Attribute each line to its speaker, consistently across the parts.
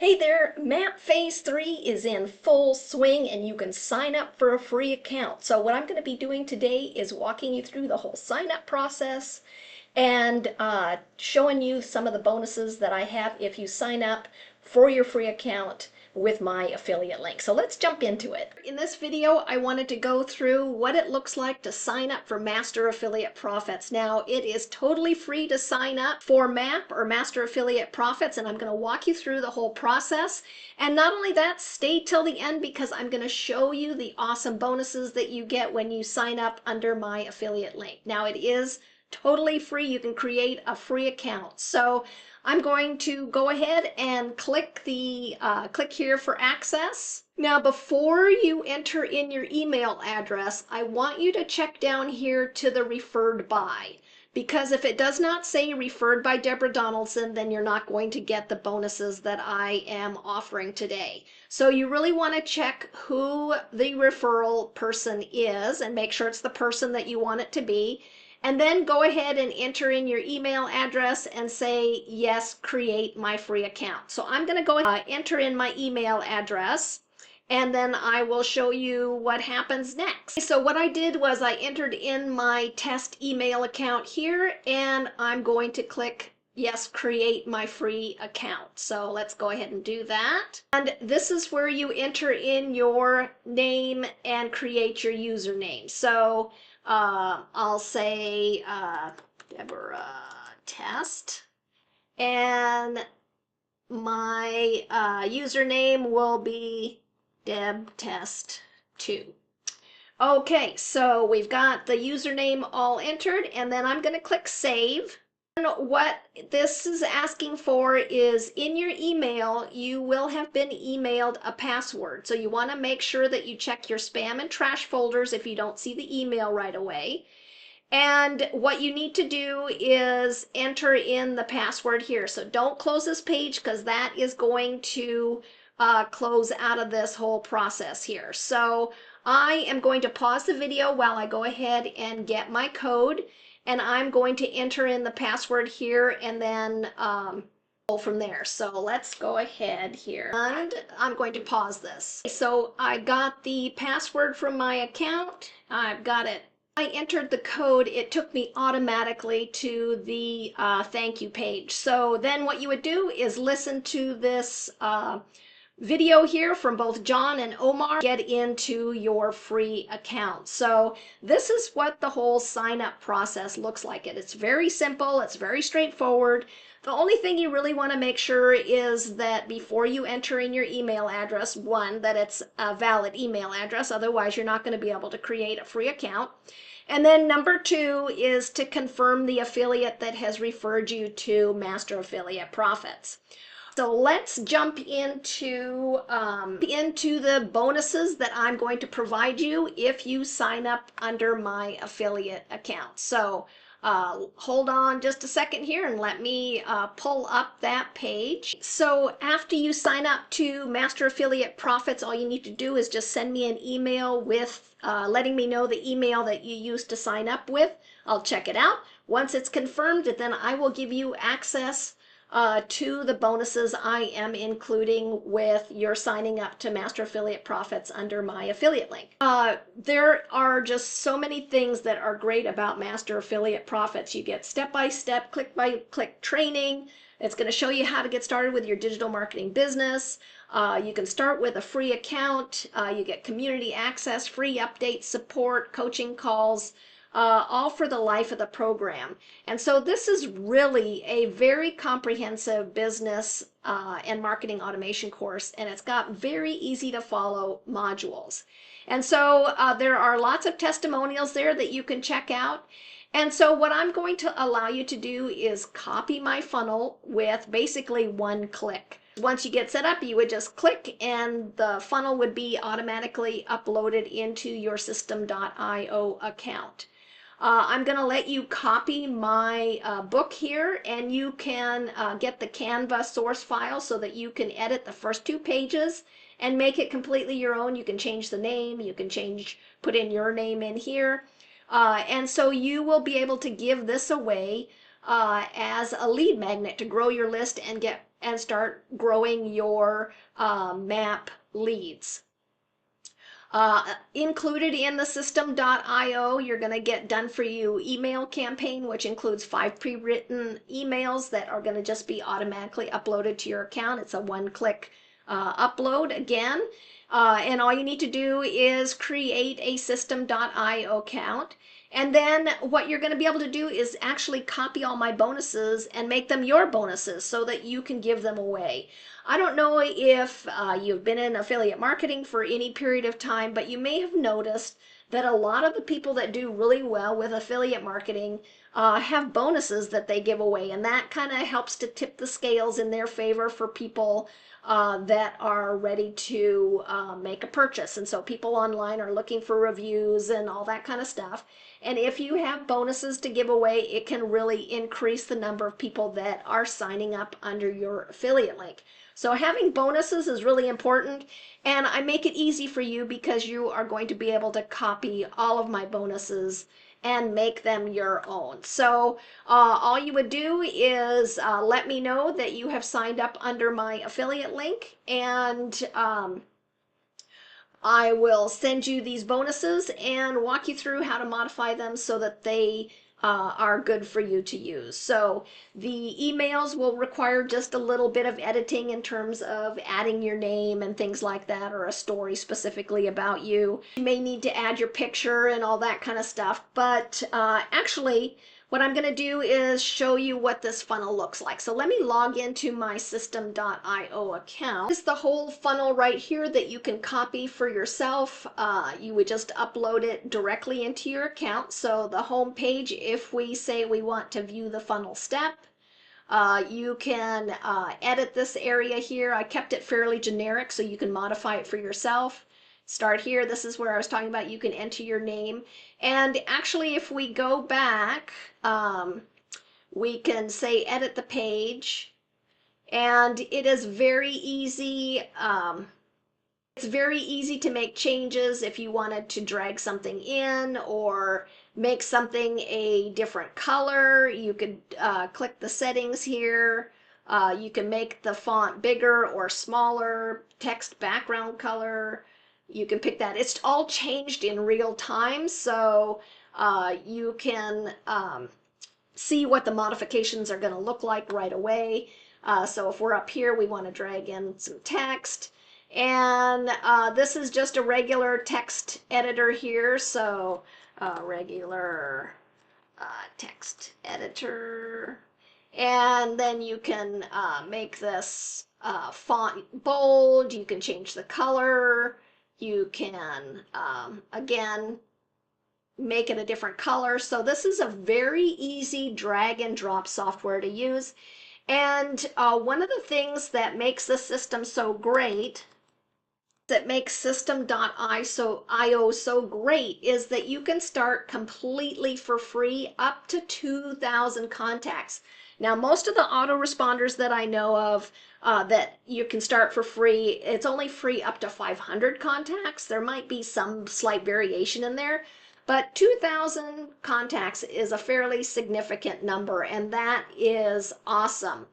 Speaker 1: Hey there, MAP Phase 3 is in full swing and you can sign up for a free account. So what I'm going to be doing today is walking you through the whole sign up process and showing you some of the bonuses that I have if you sign up for your free account with my affiliate link. So let's jump into it. In this video, I wanted to go through what it looks like to sign up for Master Affiliate Profits. Now, it is totally free to sign up for MAP or Master Affiliate Profits, and I'm going to walk you through the whole process. And not only that, stay till the end because I'm going to show you the awesome bonuses that you get when you sign up under my affiliate link. Now, it is totally free. You can create a free account. So I'm going to go ahead and click here for access. Now, before you enter in your email address, I want you to check down here to the referred by, because if it does not say referred by Deborah Donaldson, then you're not going to get the bonuses that I am offering today. So you really want to check who the referral person is and make sure it's the person that you want it to be. And then go ahead and enter in your email address and say, yes, create my free account. So I'm going to go enter in my email address, and then I will show you what happens next. So what I did was I entered in my test email account here, and I'm going to click yes, create my free account. So let's go ahead and do that. And this is where you enter in your name and create your username. So I'll say Deborah Test, and my username will be DebTest2. Okay, so we've got the username all entered, and then I'm going to click Save. And what this is asking for is in your email, you will have been emailed a password. So you want to make sure that you check your spam and trash folders if you don't see the email right away. And what you need to do is enter in the password here. So don't close this page because that is going to close out of this whole process here. So I am going to pause the video while I go ahead and get my code. And I'm going to enter in the password here and then go from there. So let's go ahead here. And I'm going to pause this. So I got the password from my account. I've got it. I entered the code, it took me automatically to the thank you page. So then what you would do is listen to this video here from both John and Omar, get into your free account. So this is what the whole sign up process looks like. It's very simple, it's very straightforward. The only thing you really want to make sure is that before you enter in your email address, one, that it's a valid email address, otherwise you're not going to be able to create a free account. And then number two is to confirm the affiliate that has referred you to Master Affiliate Profits. So let's jump into the bonuses that I'm going to provide you if you sign up under my affiliate account. So hold on just a second here and let me pull up that page. So after you sign up to Master Affiliate Profits, all you need to do is just send me an email with letting me know the email that you used to sign up with. I'll check it out. Once it's confirmed, then I will give you access to the bonuses I am including with your signing up to Master Affiliate Profits under my affiliate link. There are just so many things that are great about Master Affiliate Profits. You get step-by-step, click-by-click training. It's going to show you how to get started with your digital marketing business. You can start with a free account. You get community access, free updates, support, coaching calls, all for the life of the program. And so this is really a very comprehensive business and marketing automation course, and it's got very easy to follow modules. And so there are lots of testimonials there that you can check out. And so what I'm going to allow you to do is copy my funnel with basically one click. Once you get set up, you would just click and the funnel would be automatically uploaded into your System.io account. I'm going to let you copy my book here, and you can get the Canva source file so that you can edit the first 2 pages and make it completely your own. You can change the name, you can put in your name in here. And so you will be able to give this away as a lead magnet to grow your list and get and start growing your map leads. Included in the System.io, you're going to get done for you email campaign, which includes 5 pre-written emails that are going to just be automatically uploaded to your account. It's a one-click upload again. And all you need to do is create a System.io account. And then what you're going to be able to do is actually copy all my bonuses and make them your bonuses so that you can give them away. I don't know if you've been in affiliate marketing for any period of time, but you may have noticed that a lot of the people that do really well with affiliate marketing have bonuses that they give away, and that kind of helps to tip the scales in their favor for people that are ready to make a purchase. And so people online are looking for reviews and all that kind of stuff. And if you have bonuses to give away, it can really increase the number of people that are signing up under your affiliate link. So having bonuses is really important, and I make it easy for you because you are going to be able to copy all of my bonuses and make them your own. So all you would do is let me know that you have signed up under my affiliate link, and I will send you these bonuses and walk you through how to modify them so that they are good for you to use. So the emails will require just a little bit of editing in terms of adding your name and things like that, or a story specifically about you. You may need to add your picture and all that kind of stuff, but actually what I'm going to do is show you what this funnel looks like. So let me log into my System.io account. This is the whole funnel right here that you can copy for yourself. You would just upload it directly into your account. So the home page, if we say we want to view the funnel step, you can edit this area here. I kept it fairly generic so you can modify it for yourself. Start here. This is where I was talking about you can enter your name. And actually, if we go back, we can say edit the page. And it is very easy. It's very easy to make changes if you wanted to drag something in or make something a different color. You could click the settings here. You can make the font bigger or smaller, text background color. You can pick that. It's all changed in real time, so you can see what the modifications are going to look like right away. So if we're up here, we want to drag in some text. And this is just a regular text editor here, so regular text editor. And then you can make this font bold, you can change the color, you can, again, make it a different color. So this is a very easy drag and drop software to use. And one of the things that makes the system so great, that makes System.io so great, is that you can start completely for free up to 2,000 contacts. Now, most of the autoresponders that I know of that you can start for free, it's only free up to 500 contacts. There might be some slight variation in there, but 2,000 contacts is a fairly significant number, and that is awesome.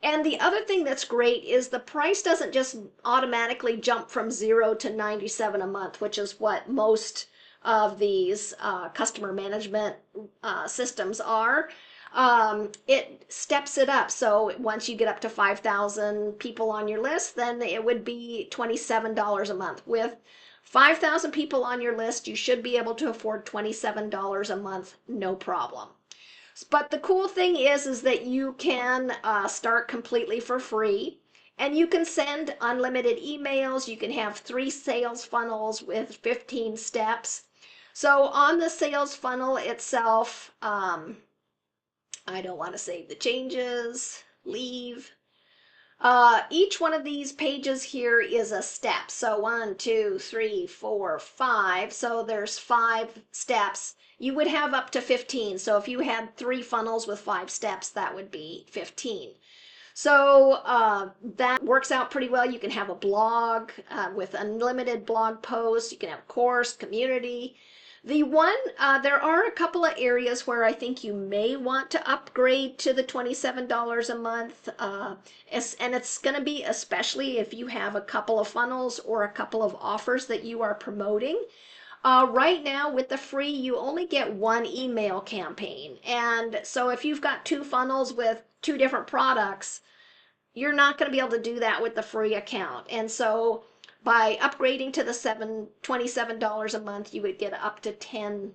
Speaker 1: And the other thing that's great is the price doesn't just automatically jump from 0 to 97 a month, which is what most of these customer management systems are. It steps it up. So once you get up to 5,000 people on your list, then it would be $27 a month. With 5,000 people on your list, you should be able to afford $27 a month, no problem. But the cool thing is that you can start completely for free, and you can send unlimited emails. You can have 3 sales funnels with 15 steps. So on the sales funnel itself, I don't want to save the changes, leave. Each one of these pages here is a step. So 1, 2, 3, 4, 5. So there's 5 steps. You would have up to 15. So if you had 3 funnels with 5 steps, that would be 15. So that works out pretty well. You can have a blog with unlimited blog posts. You can have course, community. There are a couple of areas where I think you may want to upgrade to the $27 a month. And it's going to be especially if you have a couple of funnels or a couple of offers that you are promoting. Right now with the free, you only get one email campaign. And so if you've got two funnels with two different products, you're not going to be able to do that with the free account. And so by upgrading to the $27 a month, you would get up to 10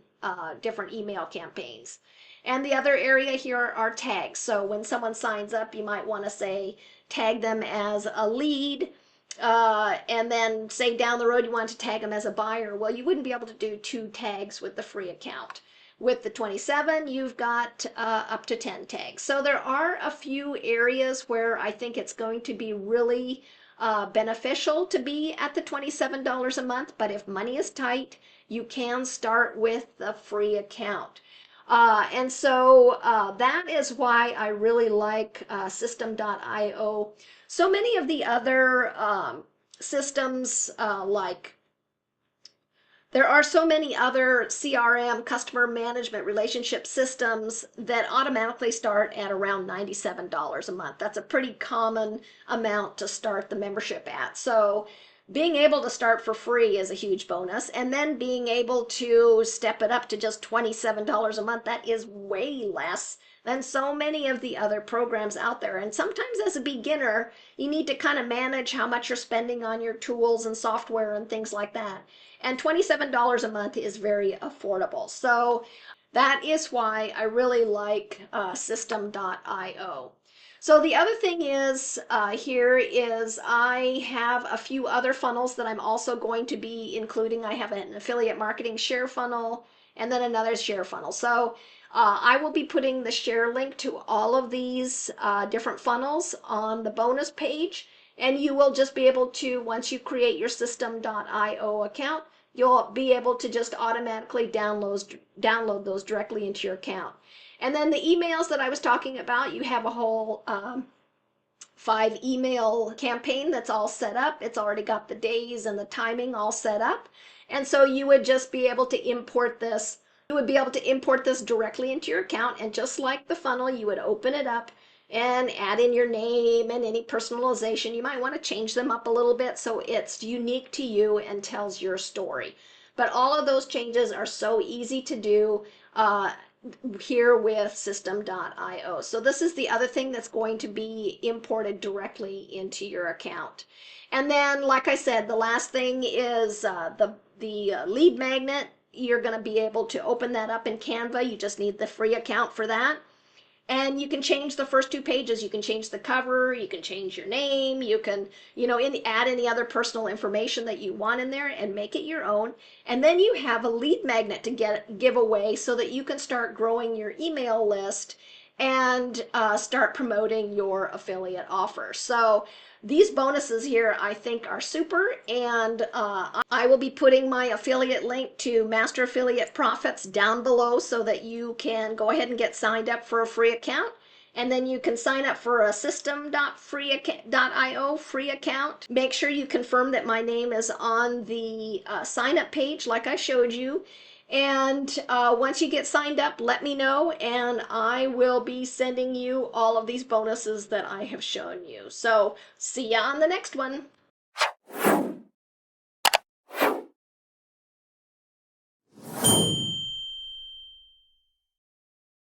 Speaker 1: different email campaigns. And the other area here are tags. So when someone signs up, you might want to say, tag them as a lead, and then say down the road you want to tag them as a buyer. Well, you wouldn't be able to do two tags with the free account. With the 27, you've got up to 10 tags. So there are a few areas where I think it's going to be really beneficial to be at the $27 a month. But if money is tight, you can start with the free account. And so that is why I really like System.io. So many of the other systems there are so many other CRM, customer management relationship systems, that automatically start at around $97 a month. That's a pretty common amount to start the membership at. So being able to start for free is a huge bonus. And then being able to step it up to just $27 a month, that is way less than so many of the other programs out there. And sometimes as a beginner, you need to kind of manage how much you're spending on your tools and software and things like that. And $27 a month is very affordable. So that is why I really like System.io. So the other thing is here is I have a few other funnels that I'm also going to be including. I have an affiliate marketing share funnel and then another share funnel. So I will be putting the share link to all of these different funnels on the bonus page. And you will just be able to, once you create your System.io account, you'll be able to just automatically download those directly into your account. And then the emails that I was talking about, you have a whole 5 email campaign that's all set up. It's already got the days and the timing all set up. And so you would just be able to import this. You would be able to import this directly into your account. And just like the funnel, you would open it up and add in your name and any personalization. You might want to change them up a little bit so it's unique to you and tells your story. But all of those changes are so easy to do here with System.io. So this is the other thing that's going to be imported directly into your account. And then, like I said, the last thing is the lead magnet. You're going to be able to open that up in Canva. You just need the free account for that. And you can change the first 2 pages. You can change the cover, you can change your name, you can, add any other personal information that you want in there and make it your own. And then you have a lead magnet to give away so that you can start growing your email list and start promoting your affiliate offer. So these bonuses here I think are super, and I will be putting my affiliate link to Master Affiliate Profits down below so that you can go ahead and get signed up for a free account. And then you can sign up for a System.io free account. Make sure you confirm that my name is on the sign up page like I showed you. And once you get signed up, let me know, and I will be sending you all of these bonuses that I have shown you. So see ya on the next one.